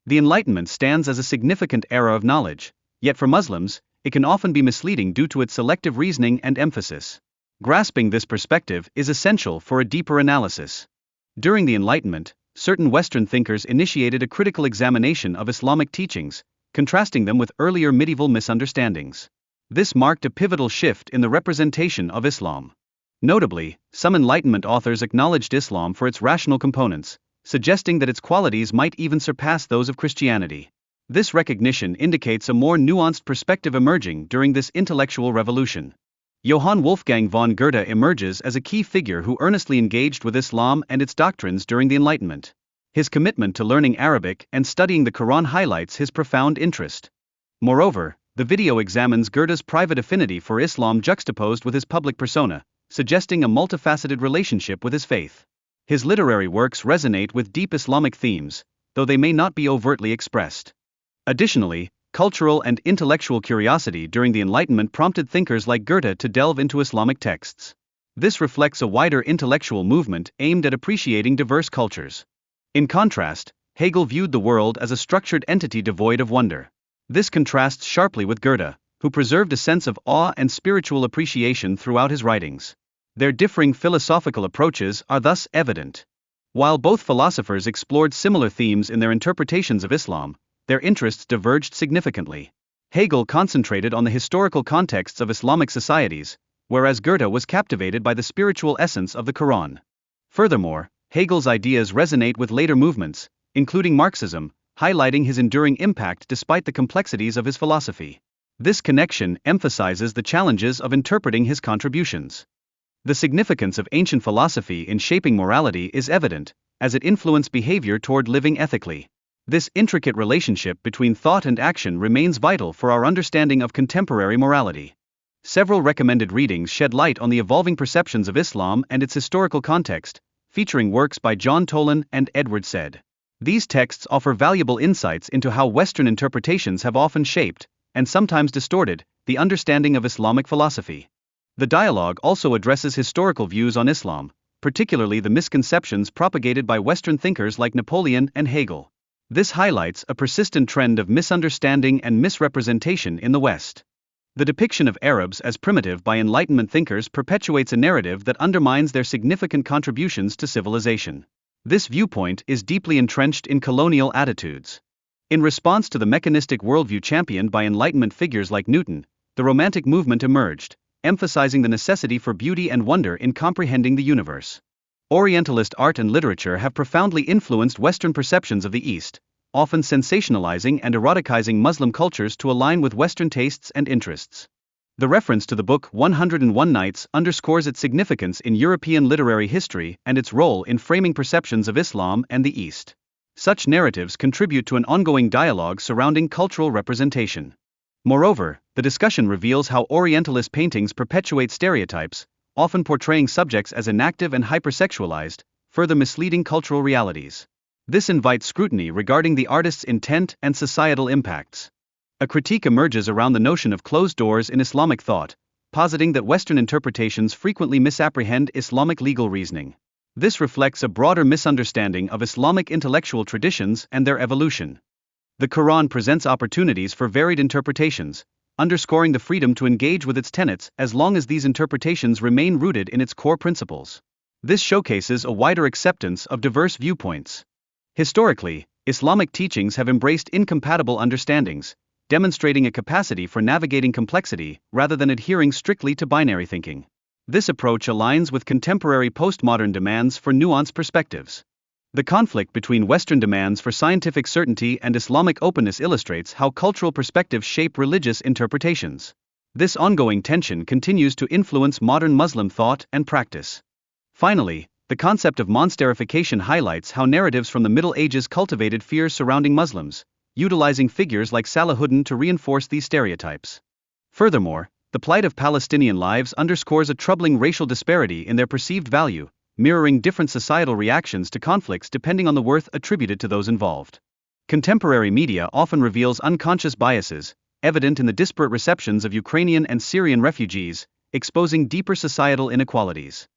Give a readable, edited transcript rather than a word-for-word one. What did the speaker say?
The Enlightenment stands as a significant era of knowledge, yet for Muslims, it can often be misleading due to its selective reasoning and emphasis. Grasping this perspective is essential for a deeper analysis. During the Enlightenment, certain Western thinkers initiated a critical examination of Islamic teachings, contrasting them with earlier medieval misunderstandings. This marked a pivotal shift in the representation of Islam. Notably, some Enlightenment authors acknowledged Islam for its rational components, suggesting that its qualities might even surpass those of Christianity. This recognition indicates a more nuanced perspective emerging during this intellectual revolution. Johann Wolfgang von Goethe emerges as a key figure who earnestly engaged with Islam and its doctrines during the Enlightenment. His commitment to learning Arabic and studying the Quran highlights his profound interest. Moreover, the video examines Goethe's private affinity for Islam juxtaposed with his public persona, suggesting a multifaceted relationship with his faith. His literary works resonate with deep Islamic themes, though they may not be overtly expressed. Additionally, cultural and intellectual curiosity during the Enlightenment prompted thinkers like Goethe to delve into Islamic texts. This reflects a wider intellectual movement aimed at appreciating diverse cultures. In contrast, Hegel viewed the world as a structured entity devoid of wonder. This contrasts sharply with Goethe, who preserved a sense of awe and spiritual appreciation throughout his writings. Their differing philosophical approaches are thus evident. While both philosophers explored similar themes in their interpretations of Islam, their interests diverged significantly. Hegel concentrated on the historical contexts of Islamic societies, whereas Goethe was captivated by the spiritual essence of the Quran. Furthermore, Hegel's ideas resonate with later movements, including Marxism, highlighting his enduring impact despite the complexities of his philosophy. This connection emphasizes the challenges of interpreting his contributions. The significance of ancient philosophy in shaping morality is evident, as it influenced behavior toward living ethically. This intricate relationship between thought and action remains vital for our understanding of contemporary morality. Several recommended readings shed light on the evolving perceptions of Islam and its historical context, featuring works by John Toland and Edward Said. These texts offer valuable insights into how Western interpretations have often shaped, and sometimes distorted, the understanding of Islamic philosophy. The dialogue also addresses historical views on Islam, particularly the misconceptions propagated by Western thinkers like Napoleon and Hegel. This highlights a persistent trend of misunderstanding and misrepresentation in the West. The depiction of Arabs as primitive by Enlightenment thinkers perpetuates a narrative that undermines their significant contributions to civilization. This viewpoint is deeply entrenched in colonial attitudes. In response to the mechanistic worldview championed by Enlightenment figures like Newton, the Romantic movement emerged, emphasizing the necessity for beauty and wonder in comprehending the universe. Orientalist art and literature have profoundly influenced Western perceptions of the East, often sensationalizing and eroticizing Muslim cultures to align with Western tastes and interests. The reference to the book 101 Nights underscores its significance in European literary history and its role in framing perceptions of Islam and the East. Such narratives contribute to an ongoing dialogue surrounding cultural representation. Moreover, the discussion reveals how Orientalist paintings perpetuate stereotypes, often portraying subjects as inactive and hypersexualized, further misleading cultural realities. This invites scrutiny regarding the artist's intent and societal impacts. A critique emerges around the notion of closed doors in Islamic thought, positing that Western interpretations frequently misapprehend Islamic legal reasoning. This reflects a broader misunderstanding of Islamic intellectual traditions and their evolution. The Quran presents opportunities for varied interpretations, underscoring the freedom to engage with its tenets as long as these interpretations remain rooted in its core principles. This showcases a wider acceptance of diverse viewpoints. Historically, Islamic teachings have embraced incompatible understandings, demonstrating a capacity for navigating complexity rather than adhering strictly to binary thinking. This approach aligns with contemporary postmodern demands for nuanced perspectives. The conflict between Western demands for scientific certainty and Islamic openness illustrates how cultural perspectives shape religious interpretations. This ongoing tension continues to influence modern Muslim thought and practice. Finally, the concept of monsterification highlights how narratives from the Middle Ages cultivated fears surrounding Muslims, utilizing figures like Salahuddin to reinforce these stereotypes. Furthermore, the plight of Palestinian lives underscores a troubling racial disparity in their perceived value, mirroring different societal reactions to conflicts depending on the worth attributed to those involved. Contemporary media often reveals unconscious biases, evident in the disparate receptions of Ukrainian and Syrian refugees, exposing deeper societal inequalities.